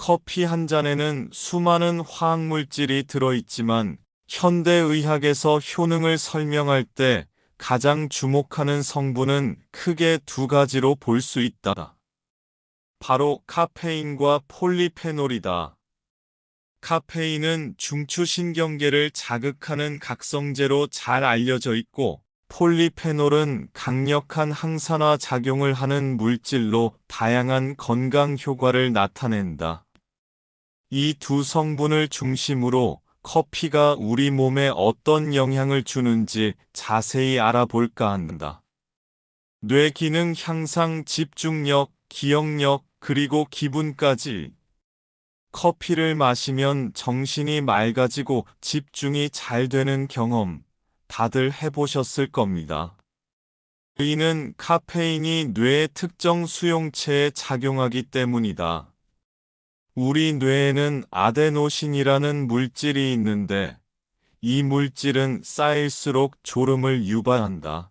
커피 한 잔에는 수많은 화학물질이 들어있지만 현대의학에서 효능을 설명할 때 가장 주목하는 성분은 크게 두 가지로 볼 수 있다. 바로 카페인과 폴리페놀이다. 카페인은 중추신경계를 자극하는 각성제로 잘 알려져 있고, 폴리페놀은 강력한 항산화 작용을 하는 물질로 다양한 건강 효과를 나타낸다. 이 두 성분을 중심으로 커피가 우리 몸에 어떤 영향을 주는지 자세히 알아볼까 한다. 뇌 기능 향상, 집중력, 기억력, 그리고 기분까지. 커피를 마시면 정신이 맑아지고 집중이 잘 되는 경험 다들 해보셨을 겁니다. 이는 카페인이 뇌의 특정 수용체에 작용하기 때문이다. 우리 뇌에는 아데노신이라는 물질이 있는데 이 물질은 쌓일수록 졸음을 유발한다.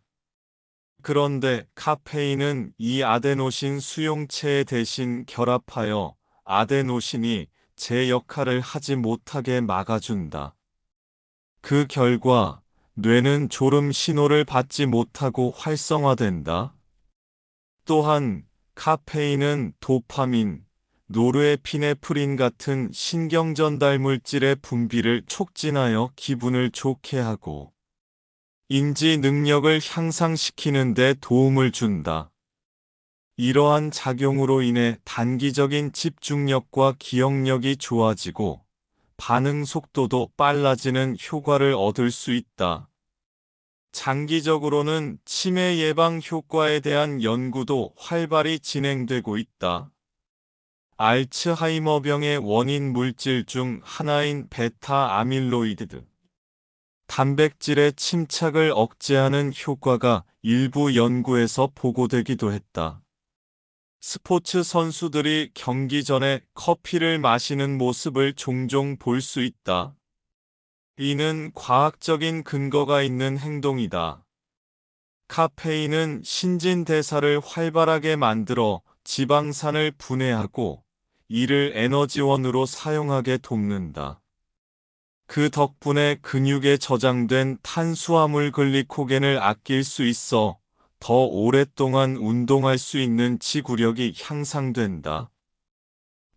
그런데 카페인은 이 아데노신 수용체에 대신 결합하여 아데노신이 제 역할을 하지 못하게 막아준다. 그 결과 뇌는 졸음 신호를 받지 못하고 활성화된다. 또한 카페인은 도파민, 노르에피네프린 같은 신경전달 물질의 분비를 촉진하여 기분을 좋게 하고 인지 능력을 향상시키는 데 도움을 준다. 이러한 작용으로 인해 단기적인 집중력과 기억력이 좋아지고 반응 속도도 빨라지는 효과를 얻을 수 있다. 장기적으로는 치매 예방 효과에 대한 연구도 활발히 진행되고 있다. 알츠하이머병의 원인 물질 중 하나인 베타 아밀로이드, 단백질의 침착을 억제하는 효과가 일부 연구에서 보고되기도 했다. 스포츠 선수들이 경기 전에 커피를 마시는 모습을 종종 볼 수 있다. 이는 과학적인 근거가 있는 행동이다. 카페인은 신진대사를 활발하게 만들어 지방산을 분해하고 이를 에너지원으로 사용하게 돕는다. 그 덕분에 근육에 저장된 탄수화물 글리코겐을 아낄 수 있어 더 오랫동안 운동할 수 있는 지구력이 향상된다.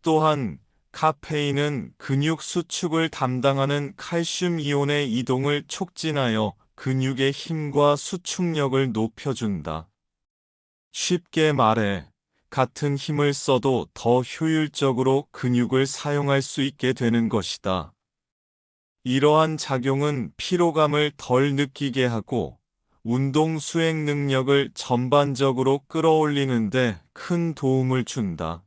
또한 카페인은 근육 수축을 담당하는 칼슘 이온의 이동을 촉진하여 근육의 힘과 수축력을 높여준다. 쉽게 말해, 같은 힘을 써도 더 효율적으로 근육을 사용할 수 있게 되는 것이다. 이러한 작용은 피로감을 덜 느끼게 하고 운동 수행 능력을 전반적으로 끌어올리는 데 큰 도움을 준다.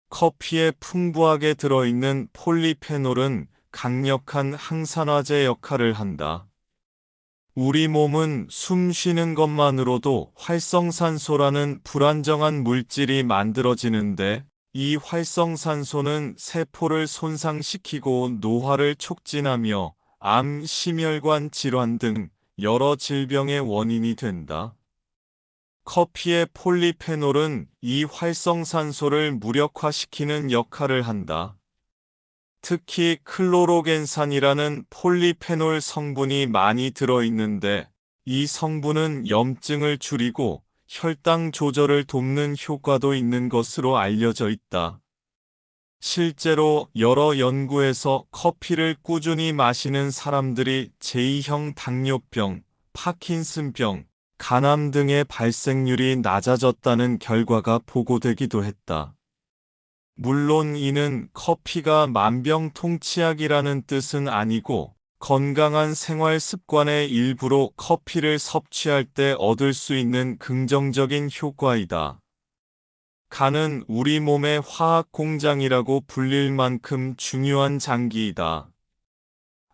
커피에 풍부하게 들어있는 폴리페놀은 강력한 항산화제 역할을 한다. 우리 몸은 숨 쉬는 것만으로도 활성산소라는 불안정한 물질이 만들어지는데 이 활성산소는 세포를 손상시키고 노화를 촉진하며 암, 심혈관 질환 등 여러 질병의 원인이 된다. 커피의 폴리페놀은 이 활성산소를 무력화시키는 역할을 한다. 특히 클로로겐산이라는 폴리페놀 성분이 많이 들어있는데 이 성분은 염증을 줄이고 혈당 조절을 돕는 효과도 있는 것으로 알려져 있다. 실제로 여러 연구에서 커피를 꾸준히 마시는 사람들이 제2형 당뇨병, 파킨슨병, 간암 등의 발생률이 낮아졌다는 결과가 보고되기도 했다. 물론 이는 커피가 만병통치약이라는 뜻은 아니고 건강한 생활 습관의 일부로 커피를 섭취할 때 얻을 수 있는 긍정적인 효과이다. 간은 우리 몸의 화학 공장이라고 불릴 만큼 중요한 장기이다.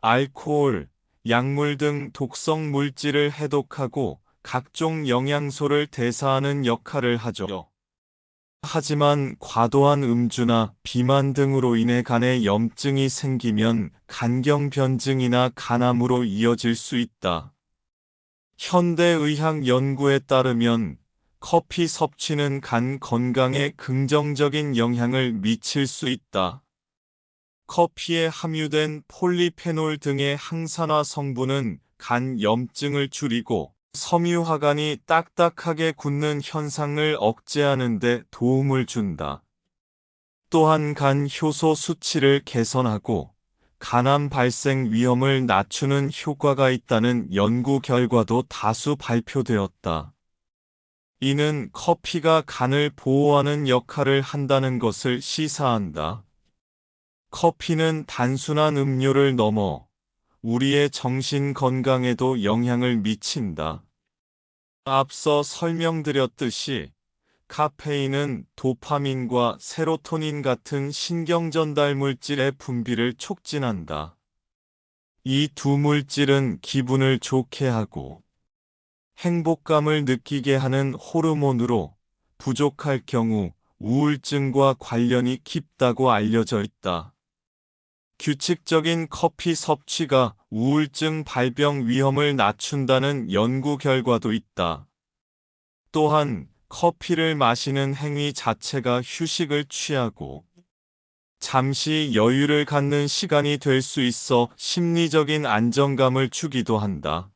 알코올, 약물 등 독성 물질을 해독하고 각종 영양소를 대사하는 역할을 하죠. 하지만 과도한 음주나 비만 등으로 인해 간에 염증이 생기면 간경변증이나 간암으로 이어질 수 있다. 현대의학 연구에 따르면 커피 섭취는 간 건강에 긍정적인 영향을 미칠 수 있다. 커피에 함유된 폴리페놀 등의 항산화 성분은 간 염증을 줄이고 섬유화관이 딱딱하게 굳는 현상을 억제하는 데 도움을 준다. 또한 간 효소 수치를 개선하고 간암 발생 위험을 낮추는 효과가 있다는 연구 결과도 다수 발표되었다. 이는 커피가 간을 보호하는 역할을 한다는 것을 시사한다. 커피는 단순한 음료를 넘어 우리의 정신 건강에도 영향을 미친다. 앞서 설명드렸듯이 카페인은 도파민과 세로토닌 같은 신경전달 물질의 분비를 촉진한다. 이 두 물질은 기분을 좋게 하고 행복감을 느끼게 하는 호르몬으로 부족할 경우 우울증과 관련이 깊다고 알려져 있다. 규칙적인 커피 섭취가 우울증 발병 위험을 낮춘다는 연구 결과도 있다. 또한 커피를 마시는 행위 자체가 휴식을 취하고 잠시 여유를 갖는 시간이 될 수 있어 심리적인 안정감을 주기도 한다.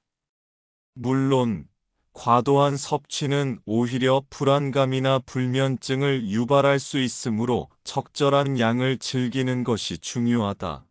물론, 과도한 섭취는 오히려 불안감이나 불면증을 유발할 수 있으므로 적절한 양을 즐기는 것이 중요하다.